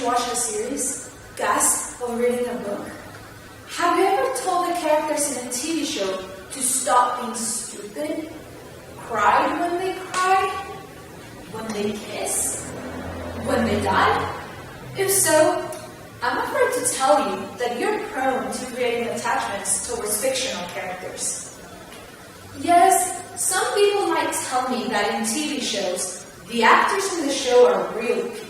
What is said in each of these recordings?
watch a series, gasp while reading a book? Have you ever told the characters in a TV show to stop being stupid? Cried when they cry? When they kiss? When they die? If so, I'm afraid to tell you that you're prone to creating attachments towards fictional characters. Yes, some people might tell me that in TV shows, the actors in the show are real people.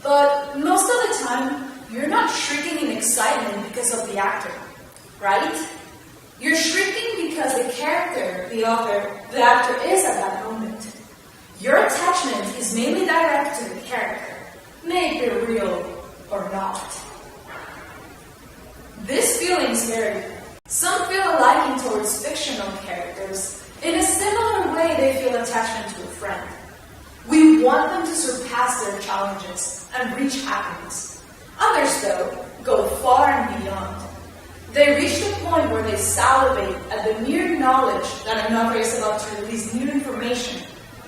But most of the time, you're not shrieking in excitement because of the actor, right? You're shrieking because the character, the actor is at that moment. Your attachment is mainly directed to the character, may it be real or not. This feeling's vary. Some feel a liking towards fictional characters. In a similar way, they feel attachment to a friend. We want them to surpass their challenges and reach happiness. Others, though, go far and beyond. They reach the point where they salivate at the mere knowledge that an author is about to release new information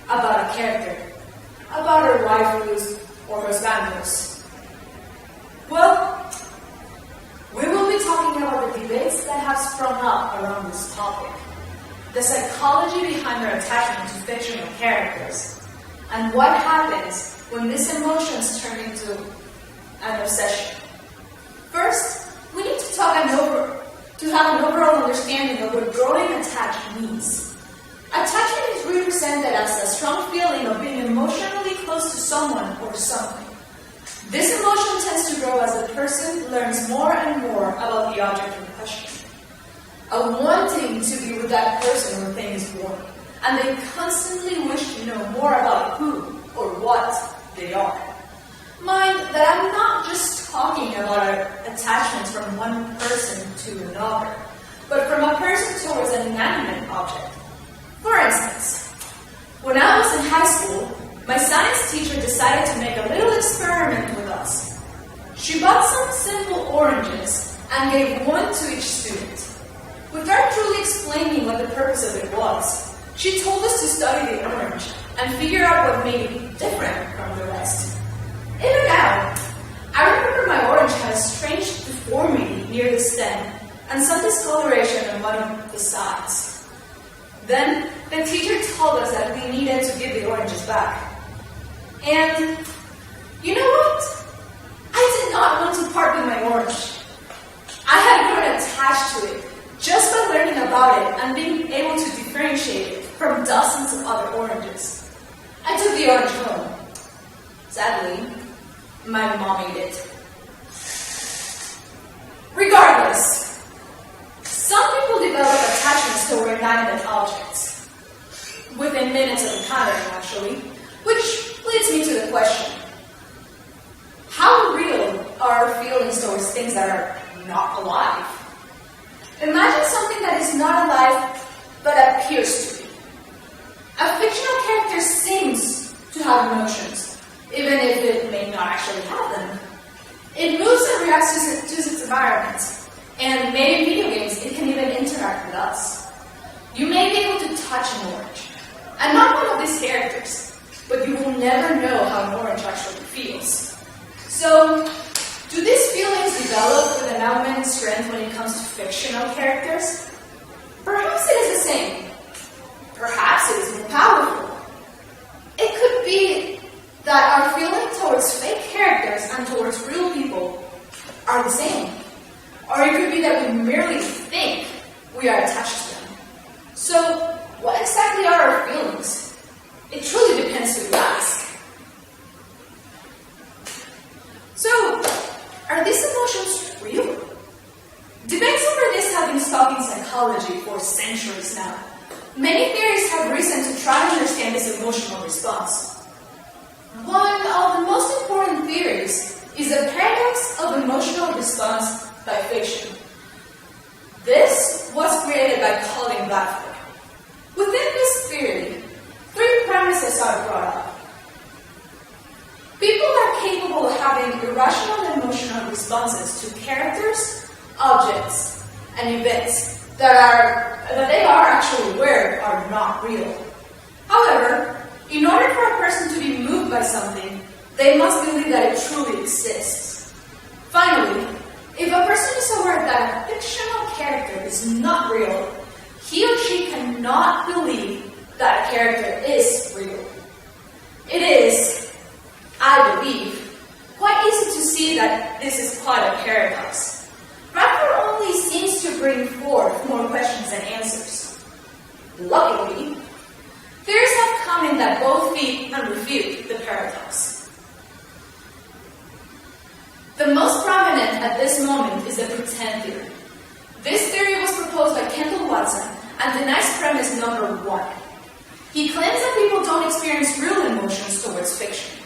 about a character, about her waifus or her scandals. Well, we will be talking about the debates that have sprung up around this topic, the psychology behind our attachment to fictional characters, and what happens when these emotions turn into an obsession. First, we need to have an overall understanding of what growing attached means. Attachment is represented as a strong feeling of being emotionally close to someone or something. This emotion tends to grow as the person learns more and more about the object in question. A wanting to be with that person or thing is born, and they constantly wish to know more about who or what they are. Mind that I'm not just talking about attachments from one person to another, but from a person towards an inanimate object. For instance, when I was in high school, my science teacher decided to make a little experiment with us. She bought some simple oranges and gave one to each student. Without truly explaining what the purpose of it was, she told us to study the orange and figure out what made it different from the rest. Even now, I remember my orange had a strange deformity near the stem and some discoloration on one of the sides. Then, the teacher told us that we needed to give the oranges back. And, you know what? I did not want to part with my orange. I had grown attached to it just by learning about it and being able to differentiate it from dozens of other oranges. I took the orange home. Sadly, my mom ate it. Regardless, some people develop attachments toward inanimate objects. Within minutes of encountering, actually, which leads me to the question: how real are our feelings towards things that are not alive? Imagine something that is not alive, but appears to be. A fictional character seems to have emotions, even if it may not actually have them. It moves and reacts to its environment, and maybe in video games it can even interact with us. You may be able to touch an orange. I'm not one of these characters, but you will never know how an orange actually feels. So, do these feelings develop with an augmented strength when it comes to fictional characters? Perhaps it is the same. Perhaps it is more powerful. It could be that our feeling towards fake characters and towards real people are the same. Or it could be that we merely think we are attached to them. So, what exactly are our feelings? It truly depends who you ask. So, are these emotions real? Debates over this have been stalking psychology for centuries now. Many theories have risen to try to understand this emotional response. One of the most important theories is the paradox of emotional response by fiction. This was created by Colin Blackford. Within this theory, three premises are brought up. People are capable of having irrational emotional responses to characters, objects, and events that they are actually aware are not real. However, in order for a person to be moved by something, They must believe that it truly exists. Finally, if a person is aware that a fictional character is not real, he or she cannot believe that a character is real. It is, I believe, quite easy to see that this is quite a paradox. Rapport only seems to bring forth more questions than answers. Luckily, theories have come in that both feed and refute the paradox. The most prominent at this moment is the pretend theory. This theory was proposed by Kendall Watson and denies premise number 1. He claims that people don't experience real emotions towards fiction.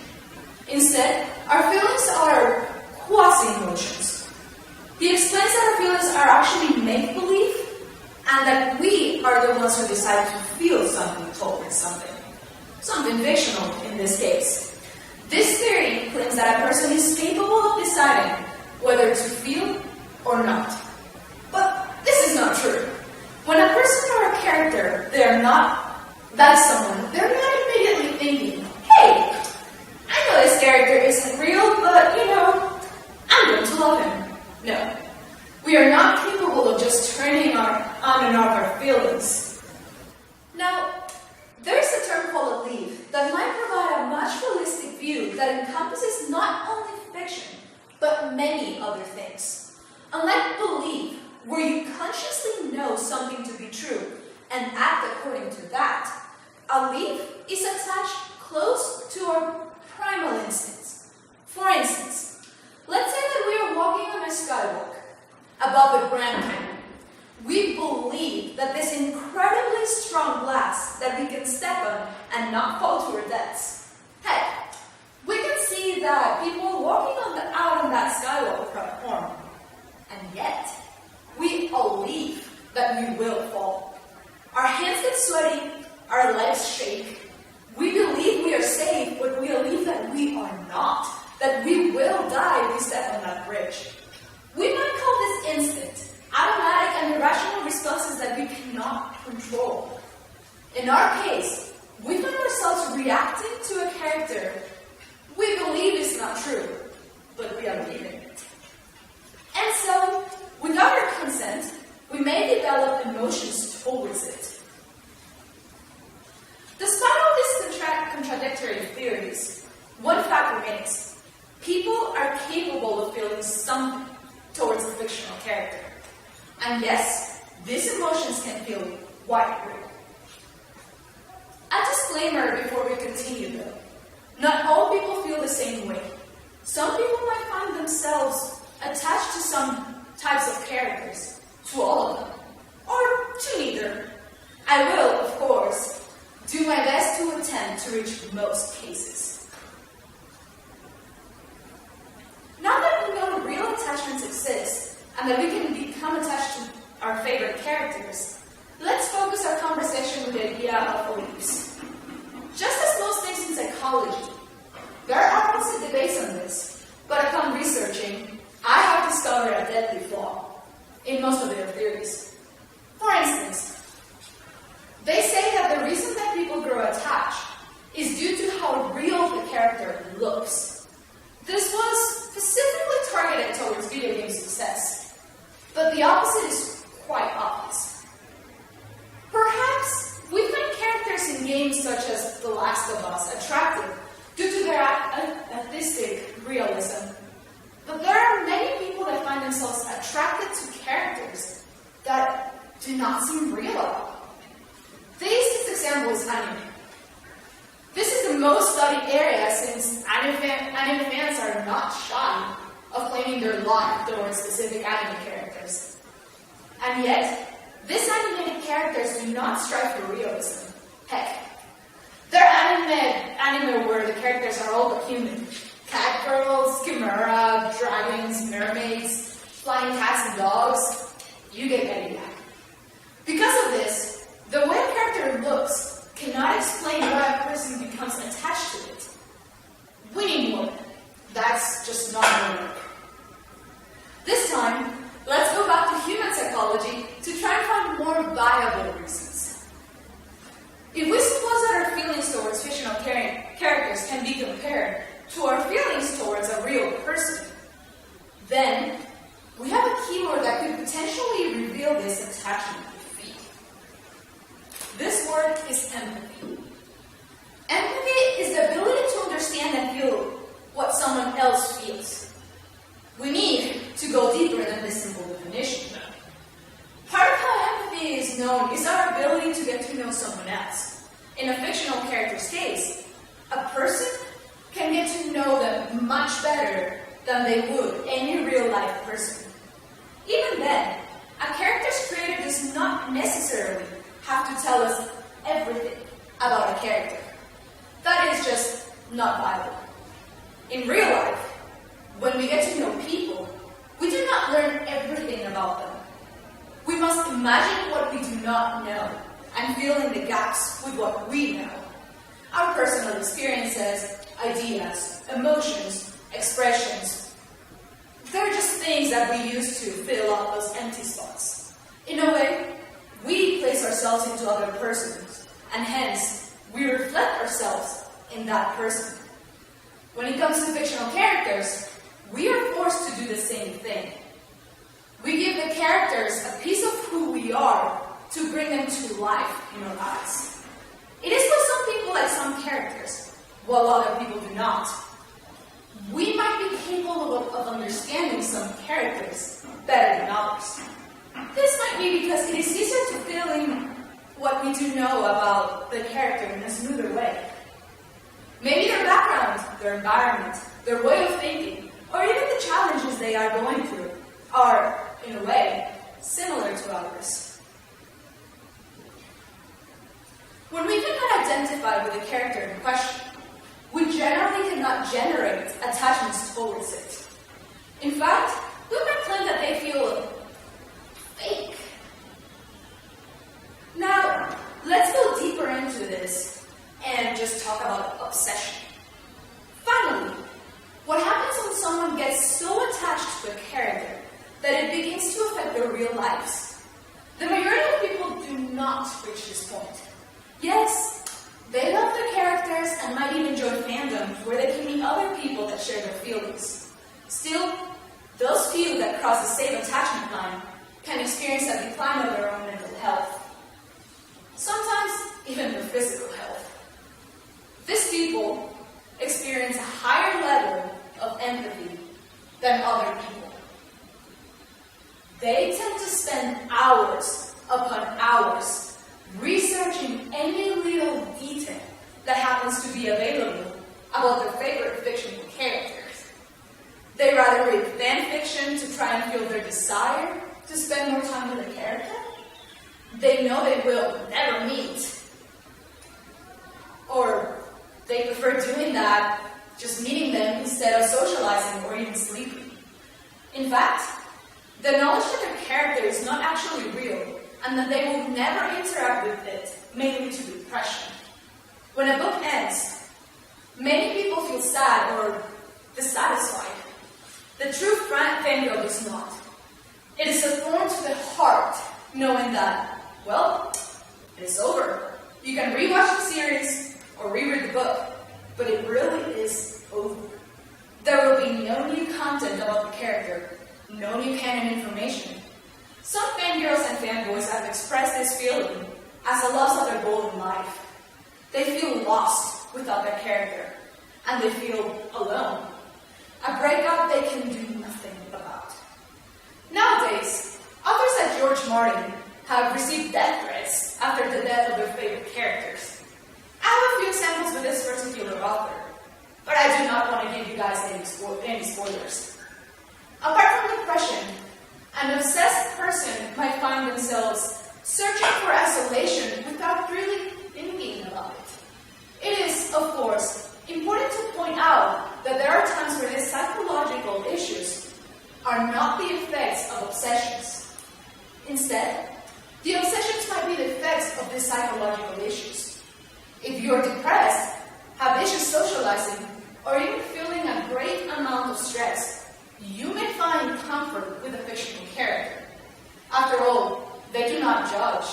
Instead, our feelings are quasi-emotions. He explains that our feelings are actually make-believe and that we are the ones who decide to feel something towards something fictional in this case. This theory claims that a person is capable of deciding whether to feel or not. But this is not true. When a person or a character, they're not immediately thinking, hey, I know this character isn't real, but I'm going to love him. No. We are not capable of just turning on and off our feelings. Now, there's a term called a leaf that might provide a much realistic view that encompasses not only fiction, but many other things. Unlike belief, where you consciously know something to be true and act according to that, a leaf is attached close to our primal instincts. For instance, let's say that we are walking on a skywalk above the Grand Canyon. We believe that this incredibly strong glass that we can step on and not fall to our deaths. Heck, we can see that people walking out on that skywalk platform, and yet we believe that we will fall. Our hands get sweaty, our legs shake. We believe we are safe, but we believe that we are not, that we will die if we step on that bridge. We might call this instinct, automatic and irrational responses that we cannot control. In our case, we find ourselves reacting to a character we believe is not true, but we are believing it. And so, without our consent, we may develop emotions towards it. Despite all these contradictory theories, one fact remains. People are capable of feeling something towards a fictional character. And yes, these emotions can feel quite real. A disclaimer before we continue though. Not all people feel the same way. Some people might find themselves attached to some types of characters, to all of them, or to neither. I will, of course, do my best to attempt to reach most cases. Now that we know real attachments exist, and that we can become attached to our favorite characters, let's focus our conversation with the idea of beliefs. Just as most things in psychology, there are constant debates on this, but upon researching, I have discovered a deadly flaw in most of their theories. For instance, they say that the reason that people grow attached is due to how real the character looks. This was specifically targeted towards video game success, but the opposite is quite obvious. Perhaps we find characters in games such as The Last of Us attractive due to their artistic realism, but there are many people that find themselves attracted to characters that do not seem real at all. The easiest example is anime. This is the most studied area since anime fans are not shy of claiming their love towards specific anime characters. And yet, these animated characters do not strive for realism. Heck, there are anime where the characters are all but human. Cat girls, chimera, dragons, mermaids, flying cats and dogs. You get the idea. Because of this, the way a character looks cannot explain why a person becomes attached to it. We need more. That's just not going to work. This time, let's go back to human psychology to try and find more viable reasons. If we suppose that our feelings towards fictional characters can be compared to to our feelings towards a real person. Then, we have a keyword that could potentially reveal this attachment we feel. This word is empathy. Empathy is the ability to understand and feel what someone else feels. We need to go deeper than this simple definition. Part of how empathy is known is our ability to get to know someone else. In a fictional character's case, a person can get to know them much better than they would any real-life person. Even then, a character's creator does not necessarily have to tell us everything about a character. That is just not viable. In real life, when we get to know people, we do not learn everything about them. We must imagine what we do not know and fill in the gaps with what we know. Our personal experiences, ideas, emotions, expressions, they're just things that we use to fill up those empty spots. In a way, we place ourselves into other persons, and hence, we reflect ourselves in that person. When it comes to fictional characters, we are forced to do the same thing. We give the characters a piece of who we are to bring them to life in our eyes. It is for some people like some characters, while other people do not. We might be capable of understanding some characters better than others. This might be because it is easier to fill in what we do know about the character in a smoother way. Maybe their background, their environment, their way of thinking, or even the challenges they are going through are, in a way, similar to ours. When we cannot identify with the character in question, we generally cannot generate attachments towards it. In fact, we might claim that they feel fake. Now, let's go deeper into this and just talk about obsession. Finally, what happens when someone gets so attached to a character that it begins to affect their real lives? The majority of people do not reach this point. Yes, they love their characters and might even join fandoms where they can meet other people that share their feelings. Still, those few that cross the same attachment line can experience a decline of their own mental health. Sometimes even their physical health. These people experience a higher level of empathy than other people. They tend to spend hours upon hours researching any little detail that happens to be available about their favorite fictional characters. They rather read fan fiction to try and feel their desire to spend more time with a character they know they will never meet. Or they prefer doing that, just meeting them instead of socializing or even sleeping. In fact, the knowledge that their character is not actually real and that they will never interact with it may lead to depression. When a book ends, many people feel sad or dissatisfied. The true fangirl does not. It is a thorn to the heart knowing that, well, it's over. You can rewatch the series or reread the book, but it really is over. There will be no new content about the character, no new canon information. Some fangirls and fanboys have expressed this feeling as a loss of their goal in life. They feel lost without their character, and they feel alone. A breakup they can do nothing about. Nowadays, authors like George Martin have received death threats after the death of their favorite characters. I have a few examples with this particular author, but I do not want to give you guys any spoilers. Apart from depression, an obsessed person might find themselves searching for isolation without really thinking about it. It is, of course, important to point out that there are times where these psychological issues are not the effects of obsessions. Instead, the obsessions might be the effects of these psychological issues. If you are depressed, have issues socializing, or even feeling a great amount of stress, you may find comfort with a fictional character. After all, they do not judge.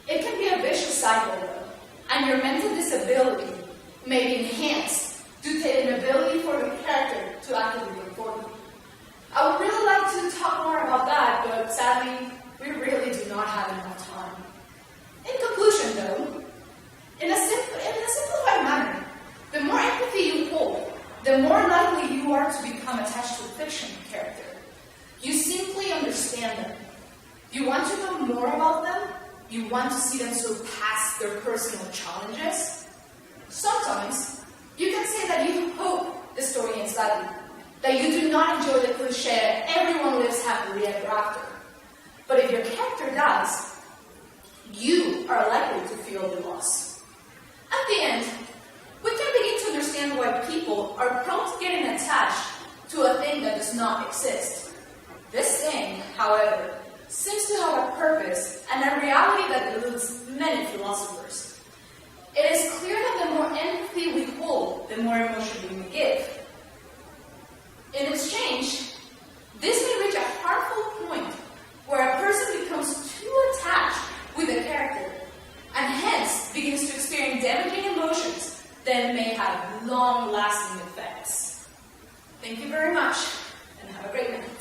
It can be a vicious cycle, though, and your mental disability may be enhanced due to an ability for the character to actively look for you. I would really like to talk more about that, but sadly, we really do not have enough time. In conclusion, though, in a simplified manner, the more empathy you hold, the more likely you are to become attached to a fictional character. You simply understand them. You want to know more about them. You want to see them surpass their personal challenges. Sometimes, you can say that you hope the story ends badly, that you do not enjoy the cliche everyone lives happily ever after. But if your character dies, you are likely to feel the loss. At the end, we can begin to understand why people are prone to getting attached to a thing that does not exist. This thing, however, seems to have a purpose and a reality that eludes many philosophers. It is clear that the more empathy we hold, the more emotion we give. In exchange, this may reach a harmful point where a person becomes too attached with a character and hence begins to experience damaging emotions that may have long-lasting effects. Thank you very much and have a great night.